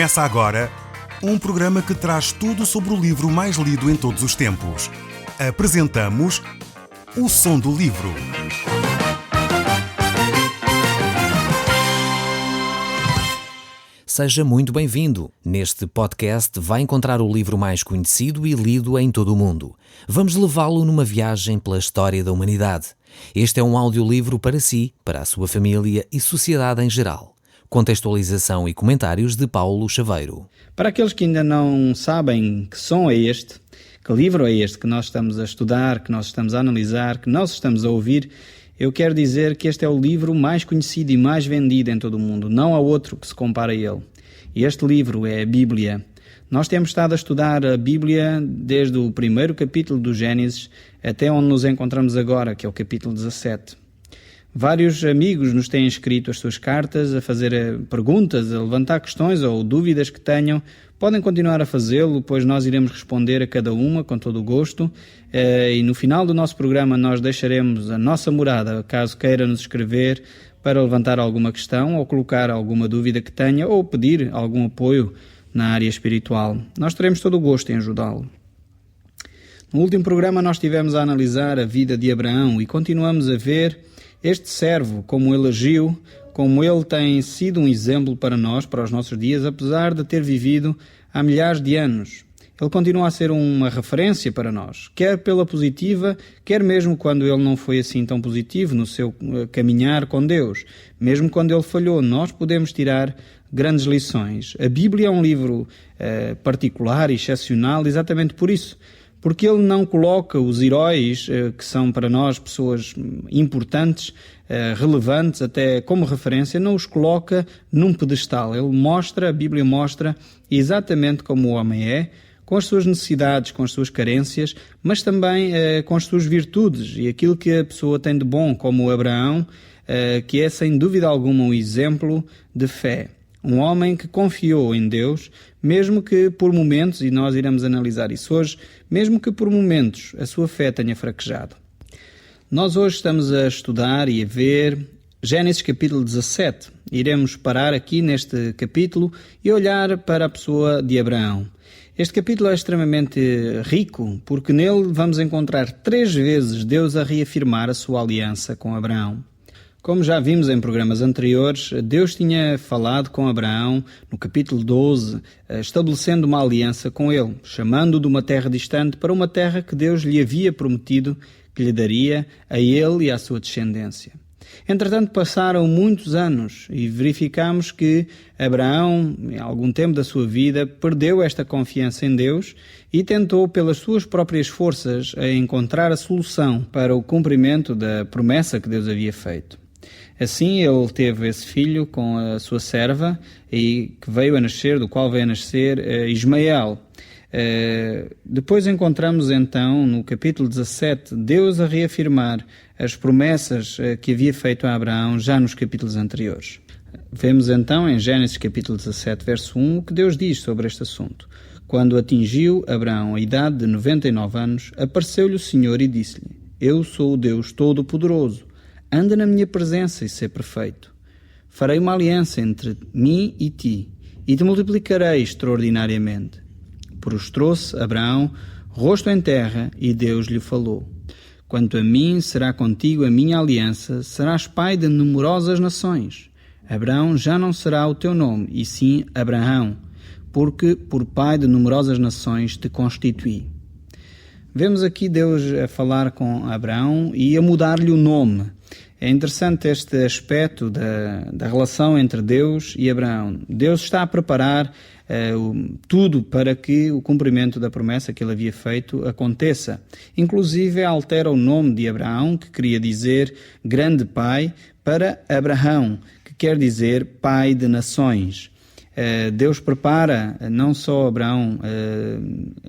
Começa agora um programa que traz tudo sobre o livro mais lido em todos os tempos. Apresentamos O Som do Livro. Seja muito bem-vindo. Neste podcast vai encontrar o livro mais conhecido e lido em todo o mundo. Vamos levá-lo numa viagem pela história da humanidade. Este é um audiolivro para si, para a sua família e sociedade em geral. Contextualização e comentários de Paulo Chaveiro. Para aqueles que ainda não sabem que som é este, que livro é este que nós estamos a estudar, que nós estamos a analisar, que nós estamos a ouvir, eu quero dizer que este é o livro mais conhecido e mais vendido em todo o mundo. Não há outro que se compare a ele. Este livro é a Bíblia. Nós temos estado a estudar a Bíblia desde o primeiro capítulo do Gênesis até onde nos encontramos agora, que é o capítulo 17. Vários amigos nos têm escrito as suas cartas, a fazer perguntas, a levantar questões ou dúvidas que tenham. Podem continuar a fazê-lo, pois nós iremos responder a cada uma com todo o gosto. E no final do nosso programa nós deixaremos a nossa morada, caso queira nos escrever, para levantar alguma questão ou colocar alguma dúvida que tenha ou pedir algum apoio na área espiritual. Nós teremos todo o gosto em ajudá-lo. No último programa nós estivemos a analisar a vida de Abraão e continuamos a ver este servo, como ele agiu, como ele tem sido um exemplo para nós, para os nossos dias, apesar de ter vivido há milhares de anos. Ele continua a ser uma referência para nós, quer pela positiva, quer mesmo quando ele não foi assim tão positivo no seu caminhar com Deus. Mesmo quando ele falhou, nós podemos tirar grandes lições. A Bíblia é um livro particular e excepcional exatamente por isso. Porque ele não coloca os heróis, que são para nós pessoas importantes, relevantes até como referência, não os coloca num pedestal. A Bíblia mostra exatamente como o homem é, com as suas necessidades, com as suas carências, mas também com as suas virtudes e aquilo que a pessoa tem de bom, como o Abraão, que é sem dúvida alguma um exemplo de fé. Um homem que confiou em Deus, mesmo que por momentos, e nós iremos analisar isso hoje, mesmo que por momentos a sua fé tenha fraquejado. Nós hoje estamos a estudar e a ver Gênesis capítulo 17. Iremos parar aqui neste capítulo e olhar para a pessoa de Abraão. Este capítulo é extremamente rico, porque nele vamos encontrar 3 vezes Deus a reafirmar a sua aliança com Abraão. Como já vimos em programas anteriores, Deus tinha falado com Abraão no capítulo 12, estabelecendo uma aliança com ele, chamando-o de uma terra distante para uma terra que Deus lhe havia prometido que lhe daria a ele e à sua descendência. Entretanto, passaram muitos anos e verificamos que Abraão, em algum tempo da sua vida, perdeu esta confiança em Deus e tentou, pelas suas próprias forças, encontrar a solução para o cumprimento da promessa que Deus havia feito. Assim, ele teve esse filho com a sua serva, e que veio a nascer, do qual veio a nascer Ismael. Depois encontramos então, no capítulo 17, Deus a reafirmar as promessas que havia feito a Abraão já nos capítulos anteriores. Vemos então em Gênesis capítulo 17, verso 1, o que Deus diz sobre este assunto. Quando atingiu Abraão a idade de 99 anos, apareceu-lhe o Senhor e disse-lhe: Eu sou o Deus Todo-Poderoso. Anda na minha presença e sê perfeito. Farei uma aliança entre mim e ti, e te multiplicarei extraordinariamente. Prostrou-se Abraão, rosto em terra, e Deus lhe falou: Quanto a mim, será contigo a minha aliança, serás pai de numerosas nações. Abraão já não será o teu nome, e sim Abraão, porque por pai de numerosas nações te constituí. Vemos aqui Deus a falar com Abraão e a mudar-lhe o nome. É interessante este aspecto da relação entre Deus e Abraão. Deus está a preparar tudo para que o cumprimento da promessa que ele havia feito aconteça. Inclusive altera o nome de Abraão, que queria dizer grande pai, para Abraão, que quer dizer pai de nações. Deus prepara não só Abraão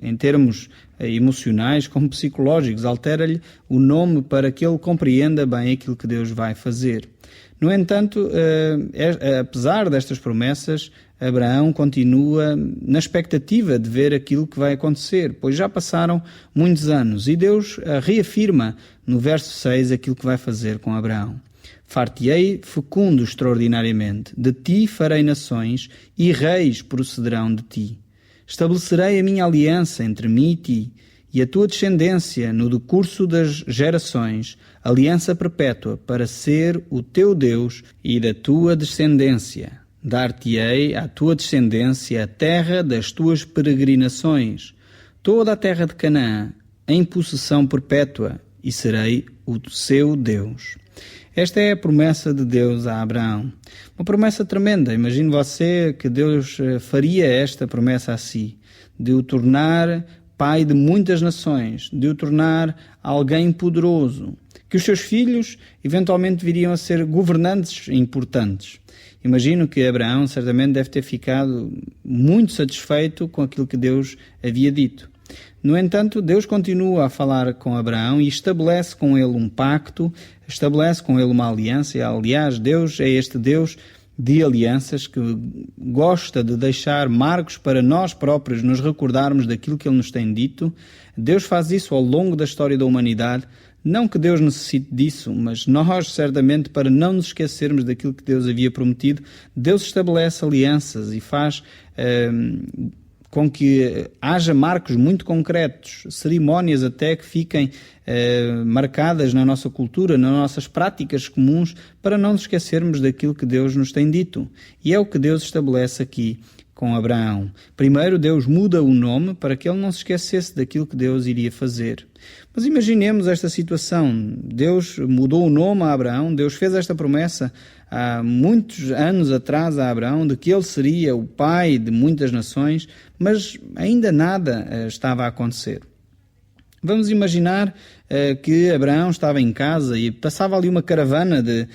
em termos emocionais como psicológicos, altera-lhe o nome para que ele compreenda bem aquilo que Deus vai fazer. No entanto, apesar destas promessas, Abraão continua na expectativa de ver aquilo que vai acontecer, pois já passaram muitos anos e Deus reafirma no verso 6 aquilo que vai fazer com Abraão. Far-te-ei fecundo extraordinariamente, de ti farei nações, e reis procederão de ti. Estabelecerei a minha aliança entre mim e ti, e a tua descendência no decurso das gerações, aliança perpétua, para ser o teu Deus e da tua descendência. Dar-te-ei à tua descendência a terra das tuas peregrinações, toda a terra de Canaã, em possessão perpétua, e serei o seu Deus. Esta é a promessa de Deus a Abraão. Uma promessa tremenda. Imagine você que Deus faria esta promessa a si, de o tornar pai de muitas nações, de o tornar alguém poderoso, que os seus filhos eventualmente viriam a ser governantes importantes. Imagino que Abraão certamente deve ter ficado muito satisfeito com aquilo que Deus havia dito. No entanto, Deus continua a falar com Abraão e estabelece com ele um pacto, estabelece com ele uma aliança. Aliás, Deus é este Deus de alianças que gosta de deixar marcos para nós próprios nos recordarmos daquilo que Ele nos tem dito. Deus faz isso ao longo da história da humanidade. Não que Deus necessite disso, mas nós, certamente, para não nos esquecermos daquilo que Deus havia prometido, Deus estabelece alianças e faz com que haja marcos muito concretos, cerimónias até que fiquem marcadas na nossa cultura, nas nossas práticas comuns, para não nos esquecermos daquilo que Deus nos tem dito. E é o que Deus estabelece aqui com Abraão. Primeiro, Deus muda o nome para que ele não se esquecesse daquilo que Deus iria fazer. Mas imaginemos esta situação. Deus mudou o nome a Abraão, Deus fez esta promessa há muitos anos atrás a Abraão de que ele seria o pai de muitas nações, mas ainda nada estava a acontecer. Vamos imaginar que Abraão estava em casa e passava ali uma caravana de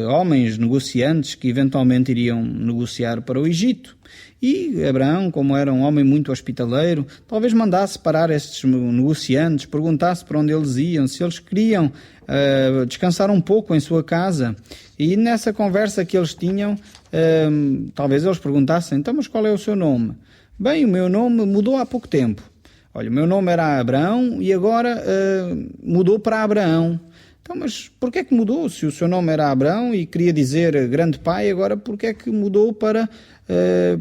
homens negociantes que eventualmente iriam negociar para o Egito. E Abraão, como era um homem muito hospitaleiro, talvez mandasse parar estes negociantes, perguntasse para onde eles iam, se eles queriam descansar um pouco em sua casa. E nessa conversa que eles tinham, talvez eles perguntassem: então, mas qual é o seu nome? Bem, o meu nome mudou há pouco tempo. Olha, o meu nome era Abraão e agora mudou para Abraão. Então, mas porquê é que mudou? Se o seu nome era Abraão e queria dizer grande pai, agora porquê é que mudou para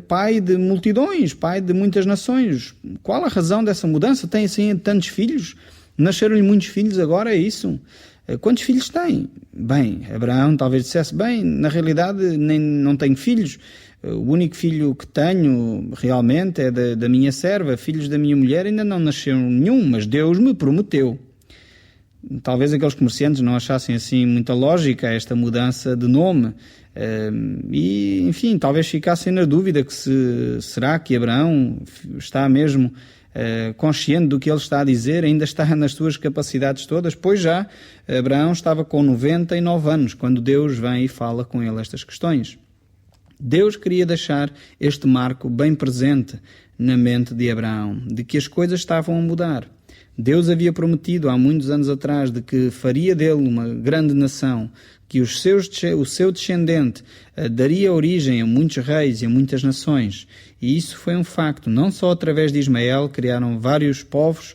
pai de multidões, pai de muitas nações? Qual a razão dessa mudança? Tem assim tantos filhos? Nasceram-lhe muitos filhos agora, é isso? Quantos filhos tem? Bem, Abraão talvez dissesse: bem, na realidade não tenho filhos. O único filho que tenho realmente é da minha serva. Filhos da minha mulher ainda não nasceu nenhum, mas Deus me prometeu. Talvez aqueles comerciantes não achassem assim muita lógica esta mudança de nome. E, enfim, talvez ficassem na dúvida que será que Abraão está mesmo consciente do que ele está a dizer, ainda está nas suas capacidades todas, pois já Abraão estava com 99 anos, quando Deus vem e fala com ele estas questões. Deus queria deixar este marco bem presente na mente de Abraão, de que as coisas estavam a mudar. Deus havia prometido há muitos anos atrás de que faria dele uma grande nação, que o seu descendente daria origem a muitos reis e a muitas nações. E isso foi um facto. Não só através de Ismael criaram vários povos,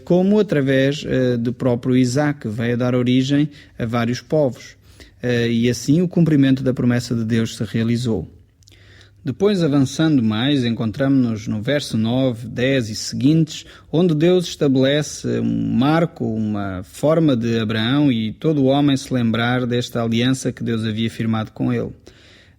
como através do próprio Isaac, que veio a dar origem a vários povos. E assim o cumprimento da promessa de Deus se realizou. Depois, avançando mais, encontramos-nos no verso 9, 10 e seguintes, onde Deus estabelece um marco, uma forma de Abraão e todo o homem se lembrar desta aliança que Deus havia firmado com ele.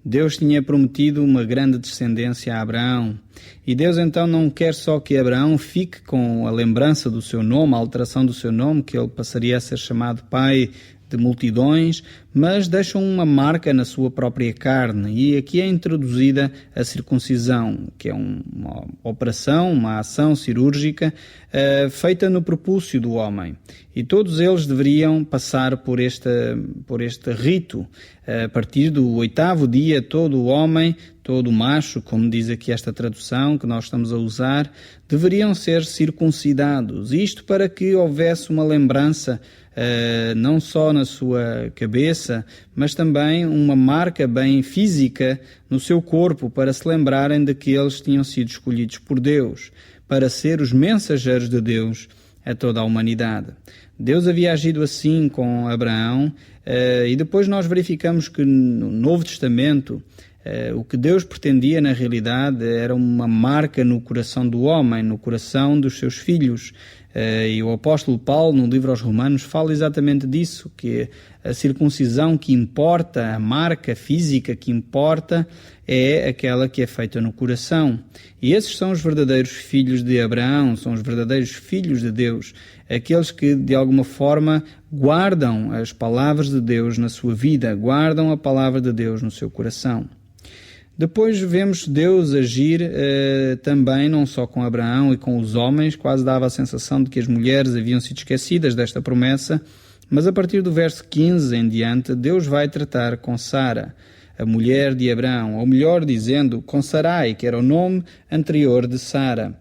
Deus tinha prometido uma grande descendência a Abraão. E Deus então não quer só que Abraão fique com a lembrança do seu nome, a alteração do seu nome, que ele passaria a ser chamado pai de multidões, mas deixam uma marca na sua própria carne. E aqui é introduzida a circuncisão, que é uma operação, uma ação cirúrgica feita no prepúcio do homem. E todos eles deveriam passar por este rito. A partir do 8º dia, todo o homem, todo macho, como diz aqui esta tradução que nós estamos a usar, deveriam ser circuncidados. Isto para que houvesse uma lembrança não só na sua cabeça, mas também uma marca bem física no seu corpo, para se lembrarem de que eles tinham sido escolhidos por Deus, para ser os mensageiros de Deus a toda a humanidade. Deus havia agido assim com Abraão e depois nós verificamos que no Novo Testamento o que Deus pretendia na realidade era uma marca no coração do homem, no coração dos seus filhos. E o apóstolo Paulo, no livro aos Romanos, fala exatamente disso, que a circuncisão que importa, a marca física que importa, é aquela que é feita no coração. E esses são os verdadeiros filhos de Abraão, são os verdadeiros filhos de Deus, aqueles que de alguma forma guardam as palavras de Deus na sua vida, guardam a palavra de Deus no seu coração. Depois vemos Deus agir também, não só com Abraão e com os homens, quase dava a sensação de que as mulheres haviam sido esquecidas desta promessa, mas a partir do verso 15 em diante, Deus vai tratar com Sara, a mulher de Abraão, ou melhor dizendo, com Sarai, que era o nome anterior de Sara.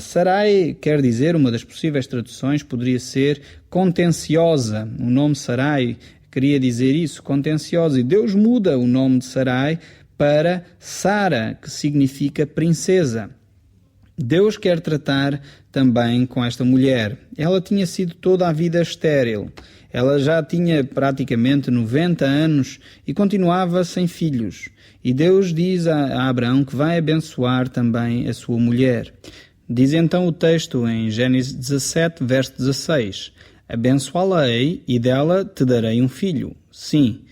Sarai quer dizer, uma das possíveis traduções poderia ser contenciosa. O nome Sarai queria dizer isso, contenciosa, e Deus muda o nome de Sarai para Sara, que significa princesa. Deus quer tratar também com esta mulher. Ela tinha sido toda a vida estéril. Ela já tinha praticamente 90 anos e continuava sem filhos. E Deus diz a Abraão que vai abençoar também a sua mulher. Diz então o texto em Gênesis 17, verso 16: abençoá-la-ei e dela te darei um filho. Sim,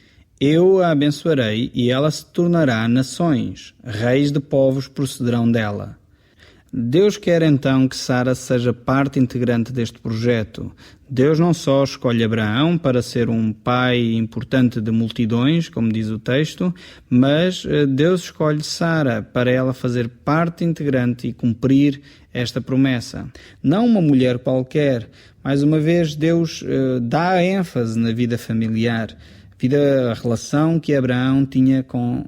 eu a abençoarei e ela se tornará nações, reis de povos procederão dela. Deus quer então que Sara seja parte integrante deste projeto. Deus não só escolhe Abraão para ser um pai importante de multidões, como diz o texto, mas Deus escolhe Sara para ela fazer parte integrante e cumprir esta promessa. Não uma mulher qualquer. Mais uma vez, Deus dá ênfase na vida familiar. A relação que Abraão tinha com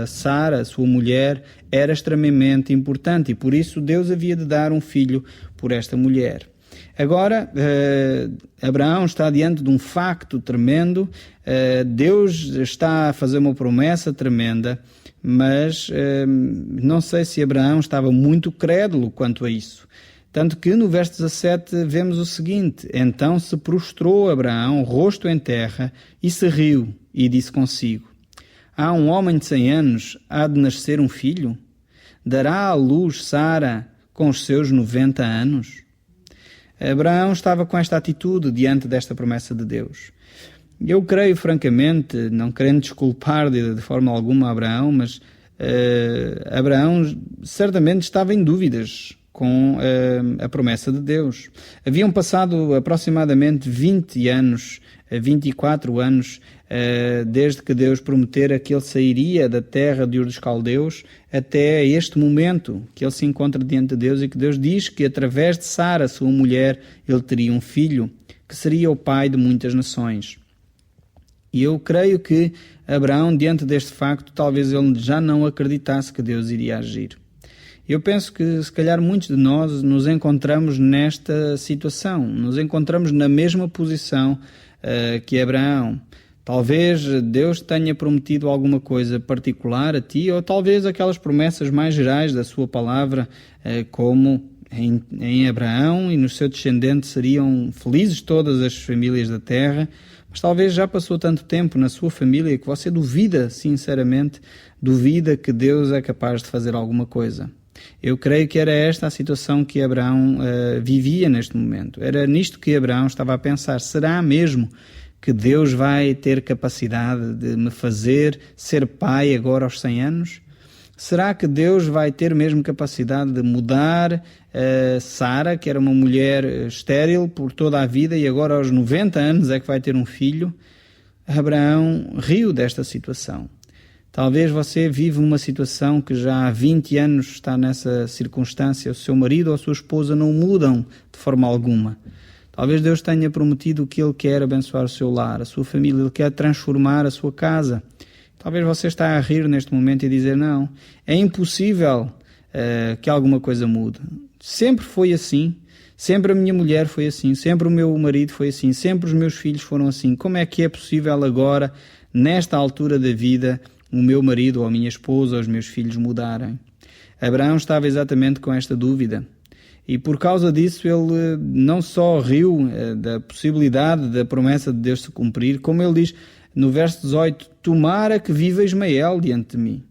Sara, sua mulher, era extremamente importante e por isso Deus havia de dar um filho por esta mulher. Agora, Abraão está diante de um facto tremendo, Deus está a fazer uma promessa tremenda, mas não sei se Abraão estava muito crédulo quanto a isso. Tanto que no verso 17 vemos o seguinte: então se prostrou Abraão, rosto em terra, e se riu, e disse consigo: há um homem de 100 anos, há de nascer um filho? Dará à luz Sara com os seus 90 anos? Abraão estava com esta atitude diante desta promessa de Deus. Eu creio francamente, não querendo desculpar de forma alguma Abraão, mas Abraão certamente estava em dúvidas com a promessa de Deus. Haviam passado aproximadamente 20 anos, 24 anos, desde que Deus prometera que ele sairia da terra de Ur dos Caldeus até este momento que ele se encontra diante de Deus e que Deus diz que através de Sara, sua mulher, ele teria um filho que seria o pai de muitas nações. E eu creio que Abraão, diante deste facto, talvez ele já não acreditasse que Deus iria agir. Eu penso que, se calhar, muitos de nós nos encontramos nesta situação, nos encontramos na mesma posição que Abraão. Talvez Deus tenha prometido alguma coisa particular a ti, ou talvez aquelas promessas mais gerais da sua palavra, como em Abraão e no seu descendente seriam felizes todas as famílias da terra, mas talvez já passou tanto tempo na sua família que você duvida, sinceramente, duvida que Deus é capaz de fazer alguma coisa. Eu creio que era esta a situação que Abraão vivia neste momento. Era nisto que Abraão estava a pensar. Será mesmo que Deus vai ter capacidade de me fazer ser pai agora aos 100 anos? Será que Deus vai ter mesmo capacidade de mudar Sara, que era uma mulher estéril por toda a vida e agora aos 90 anos é que vai ter um filho? Abraão riu desta situação. Talvez você vive uma situação que já há 20 anos está nessa circunstância, o seu marido ou a sua esposa não mudam de forma alguma. Talvez Deus tenha prometido que Ele quer abençoar o seu lar, a sua família, Ele quer transformar a sua casa. Talvez você está a rir neste momento e dizer, não, é impossível que alguma coisa mude. Sempre foi assim, sempre a minha mulher foi assim, sempre o meu marido foi assim, sempre os meus filhos foram assim. Como é que é possível agora, nesta altura da vida, o meu marido ou a minha esposa ou os meus filhos mudarem? Abraão estava exatamente com esta dúvida. E por causa disso ele não só riu da possibilidade da promessa de Deus se cumprir, como ele diz no verso 18, tomara que viva Ismael diante de mim.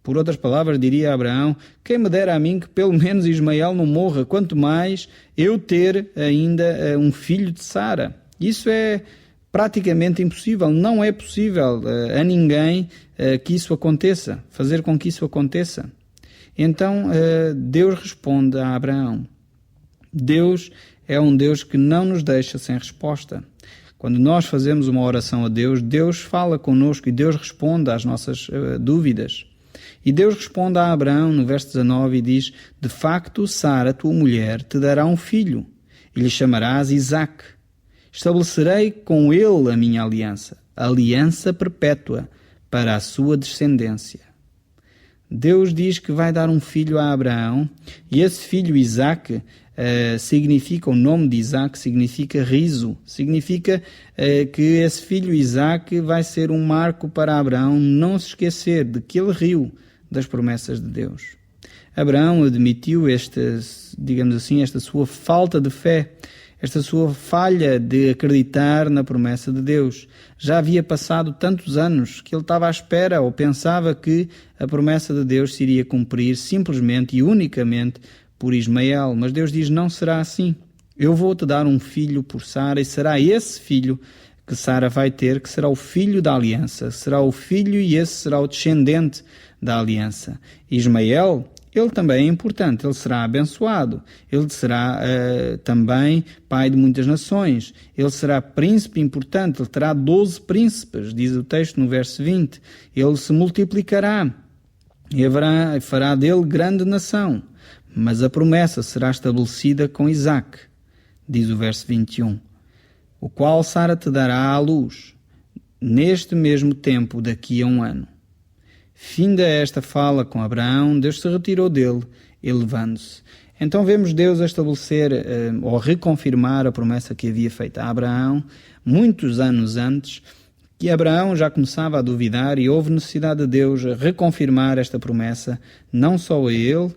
Por outras palavras, diria Abraão, quem me dera a mim que pelo menos Ismael não morra, quanto mais eu ter ainda um filho de Sara. Isso é praticamente impossível, não é possível a ninguém que isso aconteça, fazer com que isso aconteça. Então Deus responde a Abraão. Deus é um Deus que não nos deixa sem resposta. Quando nós fazemos uma oração a Deus, Deus fala connosco e Deus responde às nossas dúvidas. E Deus responde a Abraão no verso 19 e diz, de facto, Sara, tua mulher, te dará um filho, e lhe chamarás Isaque. Estabelecerei com ele a minha aliança perpétua para a sua descendência. Deus diz que vai dar um filho a Abraão, e esse filho Isaque significa, o nome de Isaque significa riso, significa que esse filho Isaque vai ser um marco para Abraão não se esquecer de que ele riu das promessas de Deus. Abraão admitiu esta sua falta de fé, esta sua falha de acreditar na promessa de Deus. Já havia passado tantos anos que ele estava à espera ou pensava que a promessa de Deus se iria cumprir simplesmente e unicamente por Ismael. Mas Deus diz, não será assim. Eu vou-te dar um filho por Sara e será esse filho que Sara vai ter, que será o filho da aliança. Será o filho e esse será o descendente da aliança. Ismael, ele também é importante, ele será abençoado, ele será também pai de muitas nações, ele será príncipe importante, ele terá 12 príncipes, diz o texto no verso 20, ele se multiplicará e fará dele grande nação, mas a promessa será estabelecida com Isaque, diz o verso 21, o qual Sara te dará à luz, neste mesmo tempo daqui a um ano. Finda esta fala com Abraão, Deus se retirou dele, elevando-se. Então vemos Deus a estabelecer ou reconfirmar a promessa que havia feito a Abraão, muitos anos antes, que Abraão já começava a duvidar e houve necessidade de Deus reconfirmar esta promessa, não só a ele,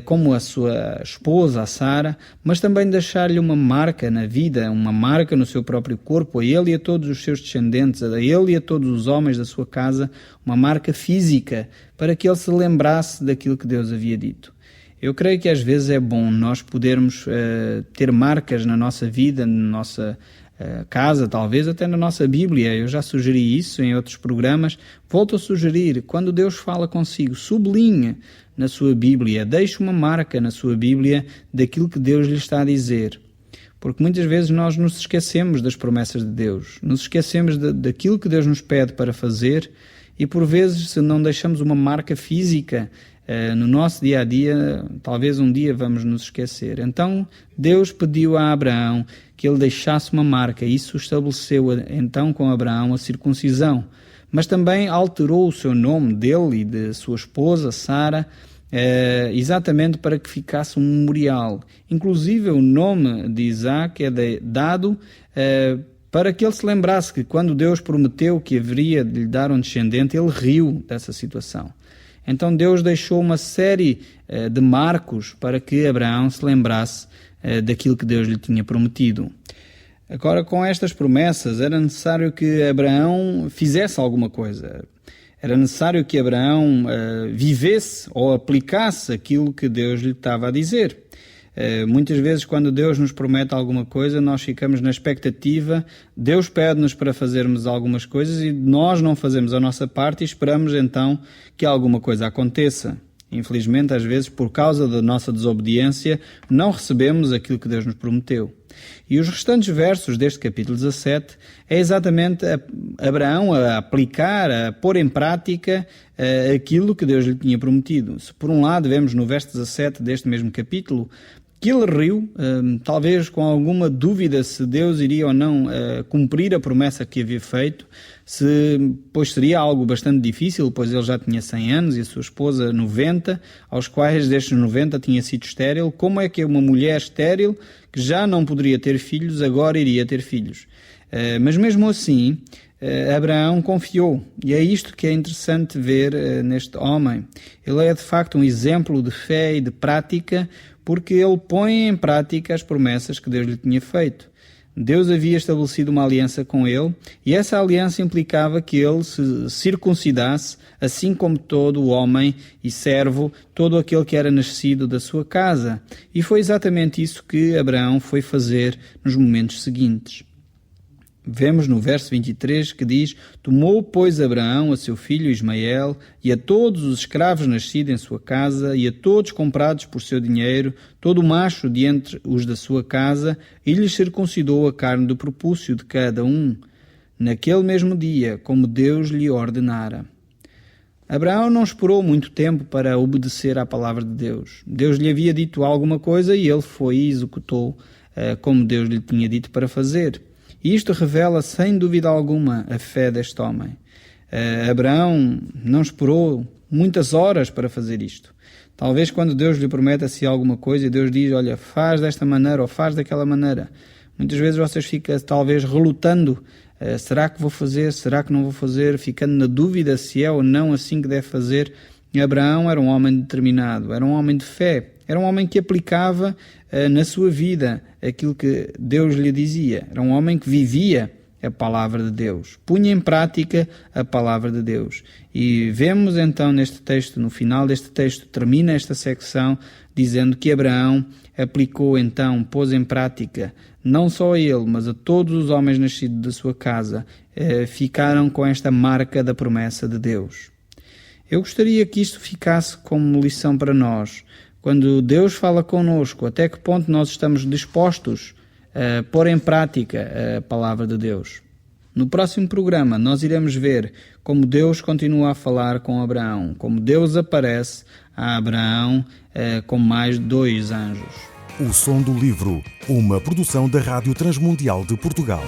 como a sua esposa, a Sara, mas também deixar-lhe uma marca na vida, uma marca no seu próprio corpo, a ele e a todos os seus descendentes, a ele e a todos os homens da sua casa, uma marca física, para que ele se lembrasse daquilo que Deus havia dito. Eu creio que às vezes é bom nós podermos ter marcas na nossa vida, na nossa casa, talvez até na nossa Bíblia. Eu já sugeri isso em outros programas. Volto a sugerir, quando Deus fala consigo, sublinhe na sua Bíblia, deixe uma marca na sua Bíblia daquilo que Deus lhe está a dizer. Porque muitas vezes nós nos esquecemos das promessas de Deus, nos esquecemos daquilo que Deus nos pede para fazer e por vezes se não deixamos uma marca física no nosso dia-a-dia, talvez um dia vamos nos esquecer. Então Deus pediu a Abraão que ele deixasse uma marca, isso estabeleceu então com Abraão a circuncisão, mas também alterou o seu nome dele e de sua esposa Sara, exatamente para que ficasse um memorial. Inclusive o nome de Isaque é dado para que ele se lembrasse que quando Deus prometeu que haveria de lhe dar um descendente, ele riu dessa situação. Então Deus deixou uma série de marcos para que Abraão se lembrasse daquilo que Deus lhe tinha prometido. Agora, com estas promessas, era necessário que Abraão fizesse alguma coisa. Era necessário que Abraão vivesse ou aplicasse aquilo que Deus lhe estava a dizer. Muitas vezes, quando Deus nos promete alguma coisa, nós ficamos na expectativa, Deus pede-nos para fazermos algumas coisas e nós não fazemos a nossa parte e esperamos então que alguma coisa aconteça. Infelizmente, às vezes, por causa da nossa desobediência, não recebemos aquilo que Deus nos prometeu. E os restantes versos deste capítulo 17 é exatamente Abraão a aplicar, a pôr em prática aquilo que Deus lhe tinha prometido. Se por um lado vemos no verso 17 deste mesmo capítulo que ele riu, talvez com alguma dúvida se Deus iria ou não cumprir a promessa que havia feito, pois seria algo bastante difícil, pois ele já tinha 100 anos e a sua esposa 90, aos quais destes 90 tinha sido estéril. Como é que uma mulher estéril, que já não poderia ter filhos, agora iria ter filhos? Mas mesmo assim, Abraão confiou, e é isto que é interessante ver neste homem. Ele é de facto um exemplo de fé e de prática, porque ele põe em prática as promessas que Deus lhe tinha feito. Deus havia estabelecido uma aliança com ele, e essa aliança implicava que ele se circuncidasse, assim como todo o homem e servo, todo aquele que era nascido da sua casa. E foi exatamente isso que Abraão foi fazer nos momentos seguintes. Vemos no verso 23 que diz: Tomou, pois, Abraão a seu filho Ismael e a todos os escravos nascidos em sua casa e a todos comprados por seu dinheiro, todo o macho de entre os da sua casa, e lhes circuncidou a carne do propúcio de cada um, naquele mesmo dia, como Deus lhe ordenara. Abraão não esperou muito tempo para obedecer à palavra de Deus. Deus lhe havia dito alguma coisa e ele foi e executou como Deus lhe tinha dito para fazer. E isto revela, sem dúvida alguma, a fé deste homem. Abraão não esperou muitas horas para fazer isto. Talvez quando Deus lhe promete assim alguma coisa e Deus diz, olha, faz desta maneira ou faz daquela maneira, muitas vezes vocês ficam talvez relutando, será que vou fazer, será que não vou fazer, ficando na dúvida se é ou não assim que deve fazer. Abraão era um homem determinado, era um homem de fé, era um homem que aplicava na sua vida aquilo que Deus lhe dizia. Era um homem que vivia a palavra de Deus, punha em prática a palavra de Deus. E vemos então neste texto, no final deste texto, termina esta secção dizendo que Abraão aplicou então, pôs em prática, não só a ele, mas a todos os homens nascidos da sua casa, ficaram com esta marca da promessa de Deus. Eu gostaria que isto ficasse como lição para nós. Quando Deus fala connosco, até que ponto nós estamos dispostos a pôr em prática a palavra de Deus? No próximo programa nós iremos ver como Deus continua a falar com Abraão, como Deus aparece a Abraão com mais 2 anjos. O Som do Livro, uma produção da Rádio Transmundial de Portugal.